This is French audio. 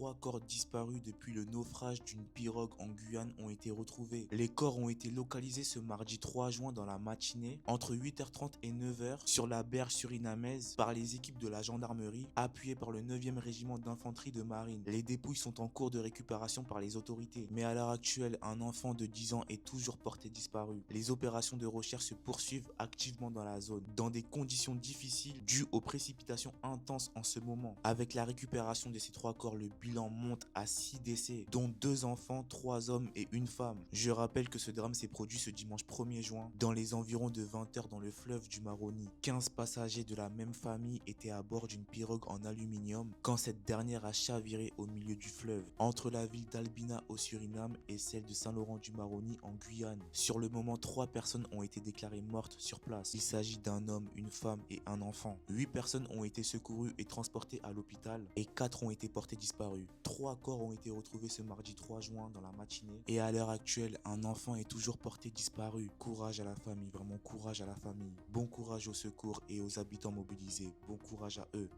3 corps disparus depuis le naufrage d'une pirogue en Guyane ont été retrouvés. Les corps ont été localisés ce mardi 3 juin dans la matinée, entre 8h30 et 9h, sur la berge surinamaise par les équipes de la gendarmerie, appuyées par le 9e régiment d'infanterie de marine. Les dépouilles sont en cours de récupération par les autorités, mais à l'heure actuelle, un enfant de 10 ans est toujours porté disparu. Les opérations de recherche se poursuivent activement dans la zone, dans des conditions difficiles dues aux précipitations intenses en ce moment. Avec la récupération de ces 3 corps, le bilan monte à 6 décès, dont 2 enfants, 3 hommes et une femme. Je rappelle que ce drame s'est produit ce dimanche 1er juin, dans les environs de 20h dans le fleuve du Maroni. 15 passagers de la même famille étaient à bord d'une pirogue en aluminium quand cette dernière a chaviré au milieu du fleuve, entre la ville d'Albina au Suriname et celle de Saint-Laurent-du-Maroni en Guyane. Sur le moment, 3 personnes ont été déclarées mortes sur place. Il s'agit d'un homme, une femme et un enfant. 8 personnes ont été secourues et transportées à l'hôpital et 4 ont été portées disparues. 3 corps ont été retrouvés ce mardi 3 juin dans la matinée et à l'heure actuelle, un enfant est toujours porté disparu. Courage à la famille, vraiment courage à la famille. Bon courage aux secours et aux habitants mobilisés. Bon courage à eux.